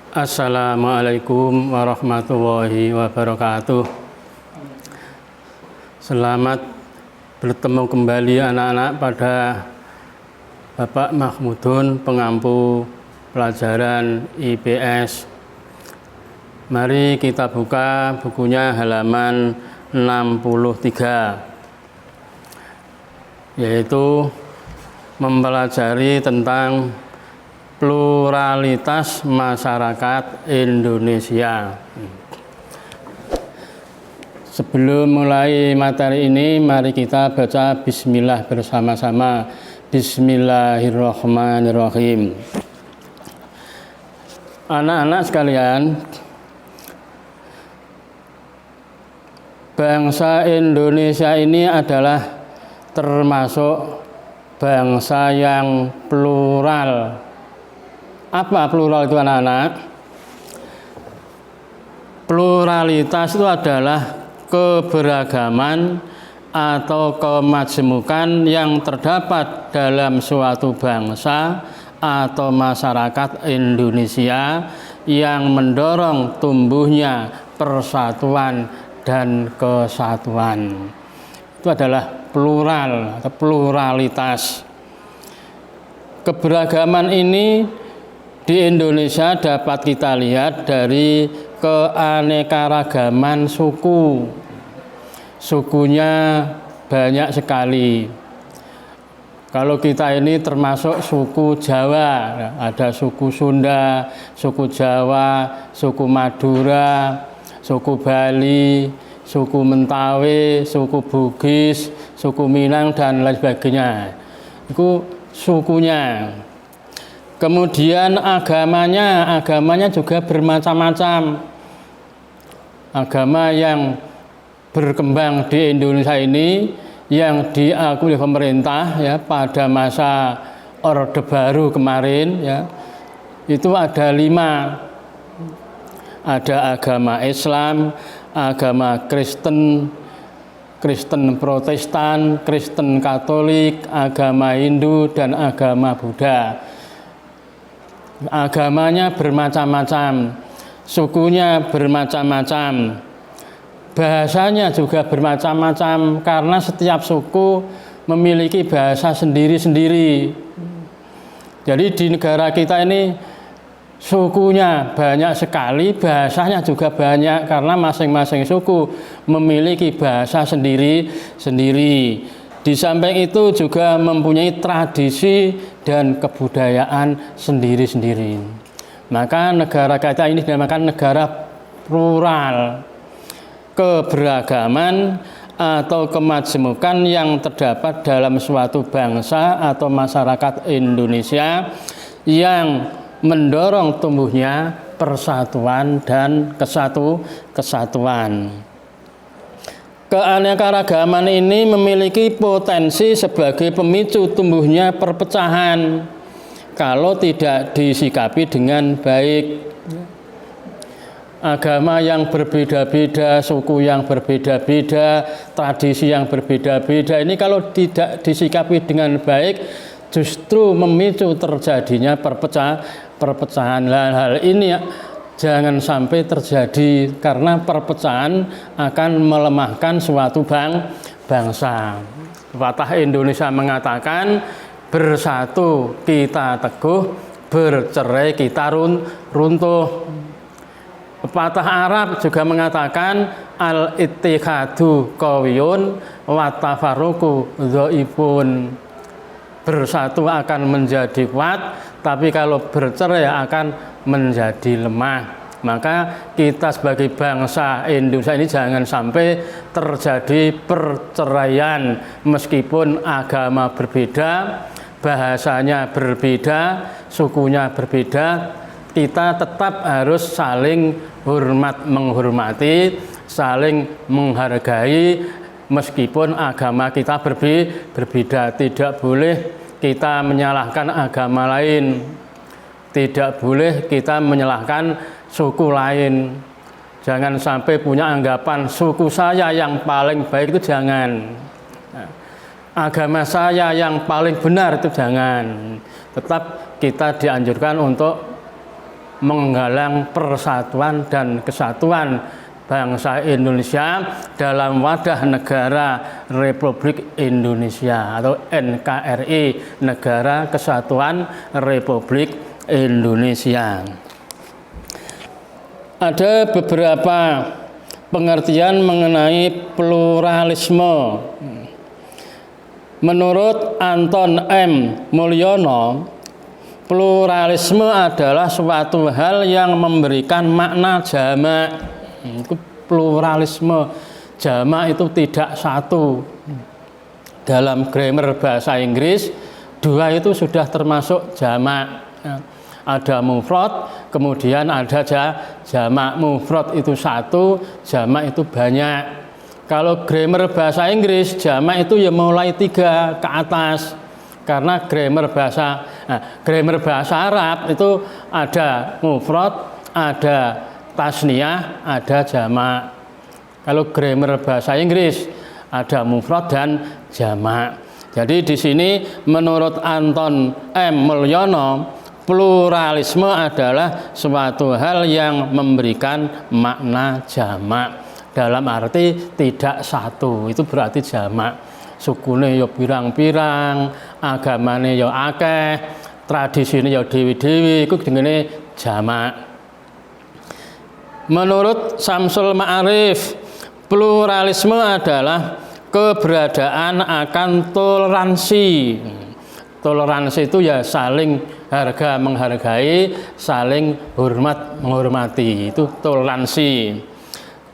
Assalamualaikum warahmatullahi wabarakatuh. Selamat bertemu kembali anak-anak pada Bapak Mahmudun, pengampu pelajaran IPS. Mari kita buka bukunya halaman 63, yaitu mempelajari tentang pluralitas masyarakat Indonesia. Sebelum mulai materi ini, mari kita baca bismillah bersama-sama. Bismillahirrahmanirrahim. Anak-anak sekalian, bangsa Indonesia ini adalah termasuk bangsa yang plural. Apa plural itu, anak-anak? Pluralitas itu adalah keberagaman atau kemajmukan yang terdapat dalam suatu bangsa atau masyarakat Indonesia yang mendorong tumbuhnya persatuan dan kesatuan. Itu adalah plural atau pluralitas. Keberagaman ini di Indonesia dapat kita lihat dari keanekaragaman suku. Sukunya banyak sekali. Kalau kita ini termasuk suku Jawa, ada suku Sunda, suku Jawa, suku Madura, suku Bali, suku Mentawai, suku Bugis, suku Minang, dan lain sebagainya. Itu sukunya. Kemudian agamanya juga bermacam-macam. Agama yang berkembang di Indonesia ini yang diakui oleh pemerintah ya pada masa Orde Baru kemarin ya, itu ada 5. Ada agama Islam, agama Kristen, Kristen Protestan, Kristen Katolik, agama Hindu, dan agama Buddha. Agamanya bermacam-macam, sukunya bermacam-macam, bahasanya juga bermacam-macam karena setiap suku memiliki bahasa sendiri-sendiri. Jadi di negara kita ini sukunya banyak sekali, bahasanya juga banyak karena masing-masing suku memiliki bahasa sendiri-sendiri. Di samping itu juga mempunyai tradisi dan kebudayaan sendiri-sendiri. Maka negara kita ini dinamakan negara plural. Keberagaman atau kemajmukan yang terdapat dalam suatu bangsa atau masyarakat Indonesia yang mendorong tumbuhnya persatuan dan kesatuan. Keanekaragaman ini memiliki potensi sebagai pemicu tumbuhnya perpecahan kalau tidak disikapi dengan baik. Agama yang berbeda-beda, suku yang berbeda-beda, tradisi yang berbeda-beda, ini kalau tidak disikapi dengan baik justru memicu terjadinya perpecahan. Hal ini jangan sampai terjadi karena perpecahan akan melemahkan suatu bangsa. Pepatah Indonesia mengatakan, bersatu kita teguh, bercerai kita runtuh. Pepatah Arab juga mengatakan, al-ittihadu qawiyun wa tafarruqu dhaifun. Bersatu akan menjadi kuat, tapi kalau bercerai akan menjadi lemah. Maka kita sebagai bangsa Indonesia ini jangan sampai terjadi perceraian meskipun agama berbeda, bahasanya berbeda, sukunya berbeda. Kita tetap harus saling menghormati, saling menghargai meskipun agama kita berbeda. Tidak boleh kita menyalahkan agama lain. Tidak boleh kita menyalahkan suku lain. Jangan sampai punya anggapan suku saya yang paling baik, itu jangan. Agama saya yang paling benar, itu jangan. Tetap kita dianjurkan untuk menggalang persatuan dan kesatuan bangsa Indonesia dalam wadah negara Republik Indonesia atau NKRI, Negara Kesatuan Republik Indonesia. Ada beberapa pengertian mengenai pluralisme. Menurut Anton M. Mulyono, pluralisme adalah suatu hal yang memberikan makna jamak. Itu pluralisme, jamak itu tidak satu. Dalam grammar bahasa Inggris, dua itu sudah termasuk jamak. Ada mufrad, kemudian ada jamak. Mufrad itu satu, jamak itu banyak. Kalau grammar bahasa Inggris, jamak itu ya mulai 3 ke atas. Karena grammar bahasa Arab itu ada mufrad, ada tasniyah, ada jamak. Kalau grammar bahasa Inggris ada mufrad dan jamak. Jadi di sini menurut Anton M. Mulyono, pluralisme adalah suatu hal yang memberikan makna jamak, dalam arti tidak satu. Itu berarti jamak. Sukune ya pirang-pirang, agamane ya akeh, tradisine ya dewi-dewi, iku jenenge jamak. Menurut Syamsul Ma'arif, pluralisme adalah keberadaan akan toleransi. Toleransi itu ya saling harga menghargai, saling hormat menghormati, itu toleransi.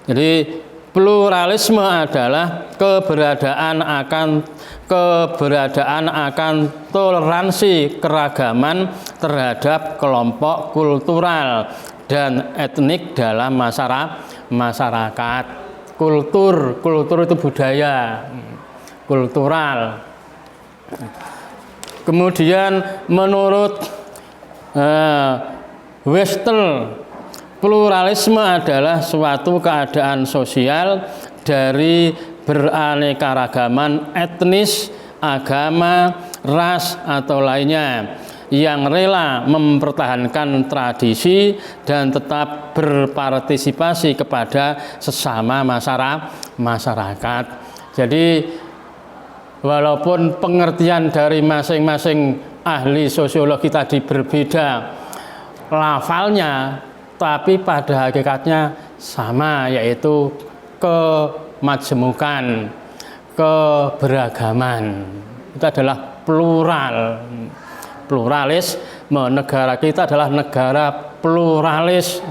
Jadi pluralisme adalah keberadaan akan toleransi keragaman terhadap kelompok kultural dan etnik dalam masyarakat. Kultur itu budaya, kultural. Kemudian menurut Westel, pluralisme adalah suatu keadaan sosial dari beraneka-ragaman etnis, agama, ras atau lainnya yang rela mempertahankan tradisi dan tetap berpartisipasi kepada sesama masyarakat. Jadi walaupun pengertian dari masing-masing ahli sosiologi tadi berbeda lafalnya, tapi pada hakikatnya sama, yaitu kemajmukan, keberagaman. Itu adalah pluralis. Negara kita adalah negara pluralis.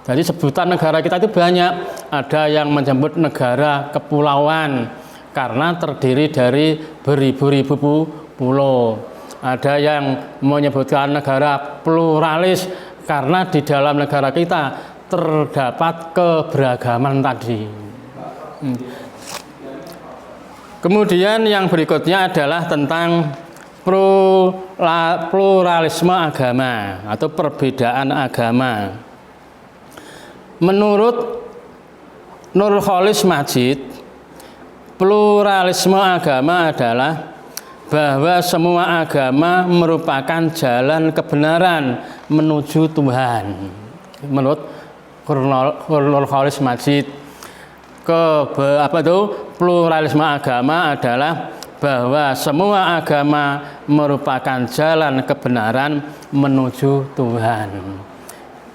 Jadi sebutan negara kita itu banyak. Ada yang menyebut negara kepulauan karena terdiri dari beribu-ribu pulau. Ada yang menyebutkan negara pluralis karena di dalam negara kita terdapat keberagaman tadi. Kemudian yang berikutnya adalah tentang pluralisme agama atau perbedaan agama. Menurut Nurholis Majid, pluralisme agama adalah bahwa semua agama merupakan jalan kebenaran menuju Tuhan. Menurut Nurholis Majid, pluralisme agama adalah bahwa semua agama merupakan jalan kebenaran menuju Tuhan.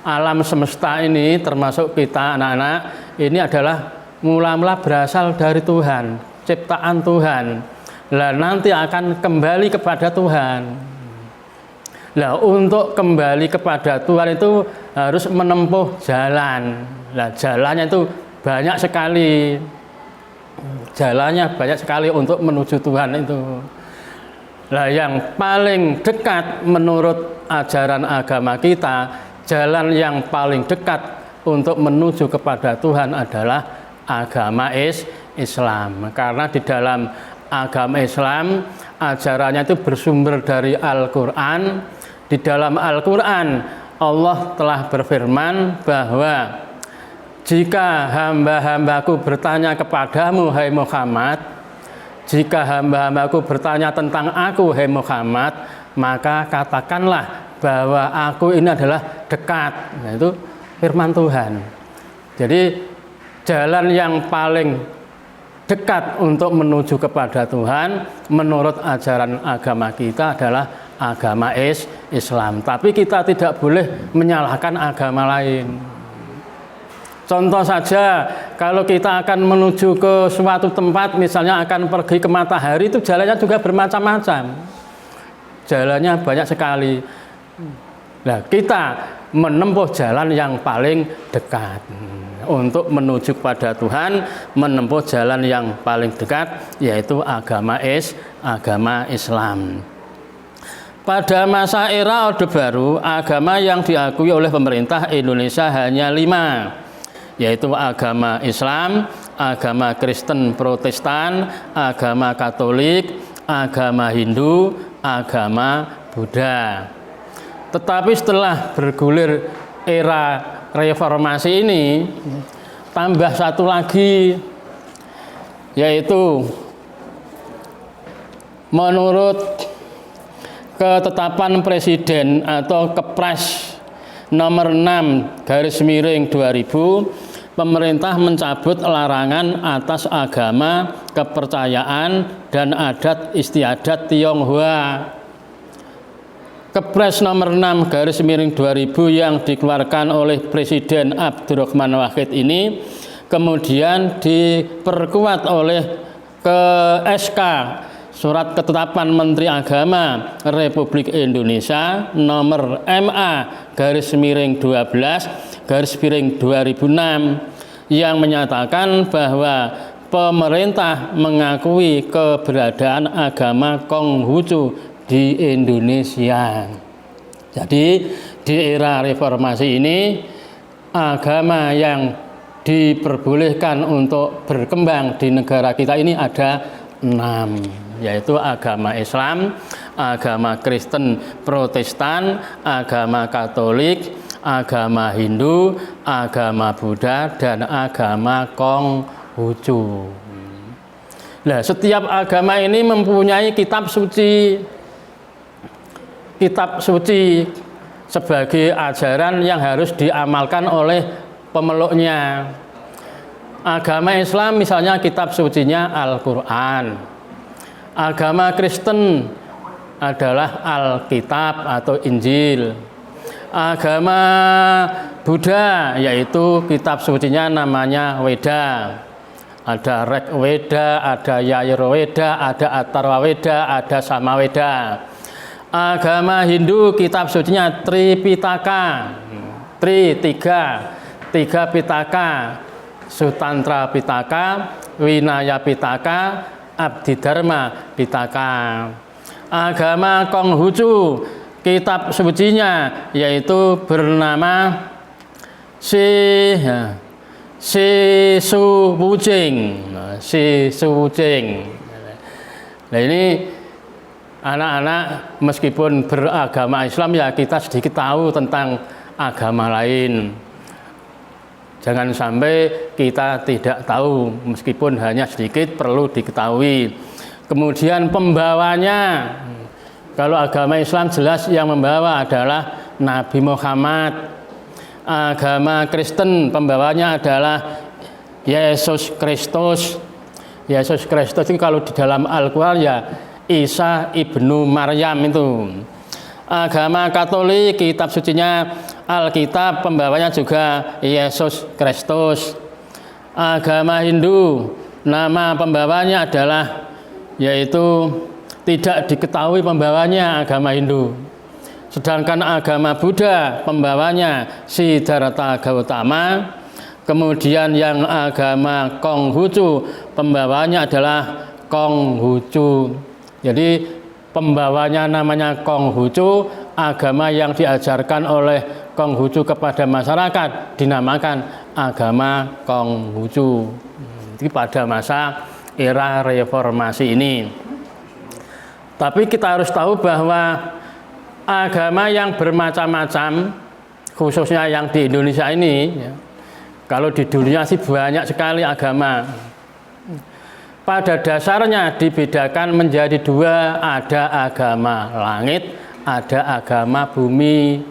Alam semesta ini termasuk kita anak-anak ini adalah mula-mula berasal dari Tuhan, ciptaan Tuhan. Lah nanti akan kembali kepada Tuhan. Lah untuk kembali kepada Tuhan itu harus menempuh jalan. Lah jalannya itu banyak sekali. Jalannya banyak sekali untuk menuju Tuhan itu. Lah yang paling dekat menurut ajaran agama kita, jalan yang paling dekat untuk menuju kepada Tuhan adalah agama Islam. Karena di dalam agama Islam ajarannya itu bersumber dari Al-Quran. Di dalam Al-Quran Allah telah berfirman bahwa jika hamba-hambaku bertanya kepadamu, hai Muhammad, jika hamba-hambaku bertanya tentang aku, hai Muhammad, maka katakanlah bahwa aku ini adalah dekat. Nah, itu firman Tuhan. Jadi jalan yang paling dekat untuk menuju kepada Tuhan menurut ajaran agama kita adalah agama Islam. Tapi kita tidak boleh menyalahkan agama lain. Contoh saja, kalau kita akan menuju ke suatu tempat, misalnya akan pergi ke matahari, itu jalannya juga bermacam-macam. Jalannya banyak sekali. Nah, kita menempuh jalan yang paling dekat. Untuk menuju kepada Tuhan, menempuh jalan yang paling dekat, yaitu agama Islam. Pada masa era Orde Baru, agama yang diakui oleh pemerintah Indonesia hanya 5, yaitu agama Islam, agama Kristen Protestan, agama Katolik, agama Hindu, agama Buddha. Tetapi setelah bergulir era reformasi ini, tambah satu lagi, yaitu menurut ketetapan Presiden atau Kepres nomor 6/2000, pemerintah mencabut larangan atas agama, kepercayaan, dan adat istiadat Tionghoa. Kepres nomor 6/2000 yang dikeluarkan oleh Presiden Abdurrahman Wahid ini kemudian diperkuat oleh SK Surat Ketetapan Menteri Agama Republik Indonesia nomor MA/12/2006 yang menyatakan bahwa pemerintah mengakui keberadaan agama Konghucu di Indonesia. Jadi di era reformasi ini, agama yang diperbolehkan untuk berkembang di negara kita ini ada 6, yaitu agama Islam, agama Kristen Protestan, agama Katolik, agama Hindu, agama Buddha, dan agama Konghucu. Nah, setiap agama ini mempunyai kitab suci. Kitab suci sebagai ajaran yang harus diamalkan oleh pemeluknya. Agama Islam misalnya kitab sucinya Al-Quran. Agama Kristen adalah Alkitab atau Injil. Agama Buddha yaitu kitab sucinya namanya Weda. Ada Rig Weda, ada Yajurveda, ada Atharva Weda, ada Samaweda. Agama Hindu kitab sucinya Tripitaka, tiga Pitaka, Sutantra Pitaka, Vinaya Pitaka, Abhidharma Pitaka. Agama Konghucu kitab sucinya yaitu bernama Sisuwujing. Nah, ini anak-anak meskipun beragama Islam ya kita sedikit tahu tentang agama lain. Jangan sampai kita tidak tahu meskipun hanya sedikit, perlu diketahui. Kemudian pembawanya, kalau agama Islam jelas yang membawa adalah Nabi Muhammad. Agama Kristen pembawanya adalah Yesus Kristus. Yesus Kristus itu kalau di dalam Al-Quran ya Isa ibnu Maryam itu. Agama Katolik kitab sucinya Alkitab, pembawanya juga Yesus Kristus. Agama Hindu nama pembawanya adalah yaitu tidak diketahui pembawanya agama Hindu. Sedangkan agama Buddha pembawanya Siddhartha Gautama. Kemudian yang agama Konghucu pembawanya adalah Konghucu. Jadi pembawanya namanya Konghucu, agama yang diajarkan oleh Konghucu kepada masyarakat dinamakan agama Konghucu. Ini pada masa era reformasi ini. Tapi kita harus tahu bahwa agama yang bermacam-macam, khususnya yang di Indonesia ini, ya, kalau di dunia sih banyak sekali agama. Pada dasarnya dibedakan menjadi 2, ada agama langit, ada agama bumi.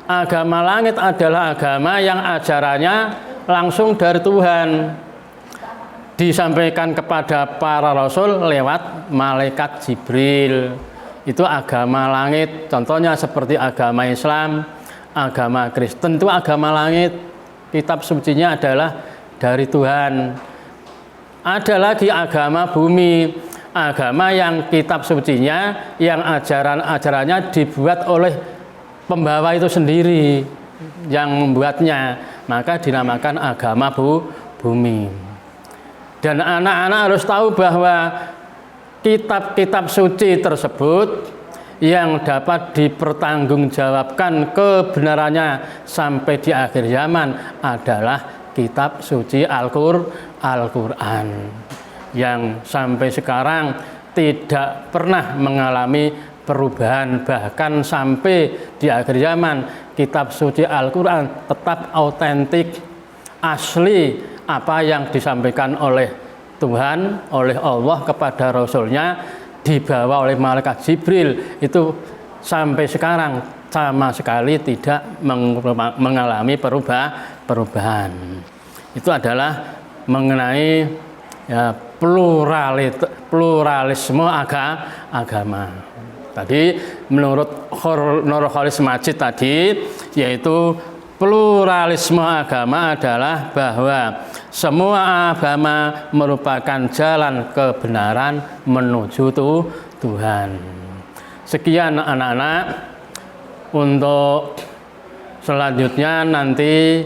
Agama langit adalah agama yang ajarannya langsung dari Tuhan, disampaikan kepada para rasul lewat malaikat Jibril. Itu agama langit. Contohnya seperti agama Islam, agama Kristen itu agama langit. Kitab sucinya adalah dari Tuhan. Ada lagi agama bumi, agama yang kitab sucinya, yang ajarannya dibuat oleh pembawa itu sendiri yang membuatnya, maka dinamakan agama bumi. Dan anak-anak harus tahu bahwa kitab-kitab suci tersebut yang dapat dipertanggungjawabkan kebenarannya sampai di akhir zaman adalah kitab suci Al-Quran yang sampai sekarang tidak pernah mengalami perubahan, bahkan sampai di akhir zaman kitab suci Al-Quran tetap autentik, asli apa yang disampaikan oleh Tuhan, oleh Allah kepada Rasulnya, dibawa oleh malaikat Jibril, itu sampai sekarang sama sekali tidak mengalami perubahan. Itu adalah mengenai ya, pluralisme agama. Tadi menurut Nur Khalis Majid tadi, yaitu pluralisme agama adalah bahwa semua agama merupakan jalan kebenaran menuju Tuhan. Sekian anak-anak, untuk selanjutnya nanti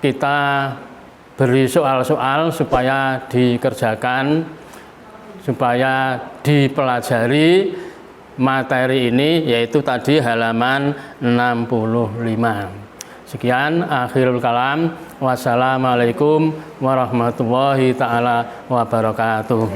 kita beri soal-soal supaya dikerjakan, supaya dipelajari materi ini, yaitu tadi halaman 65. Sekian, akhirul kalam. Wassalamualaikum warahmatullahi ta'ala wabarakatuh.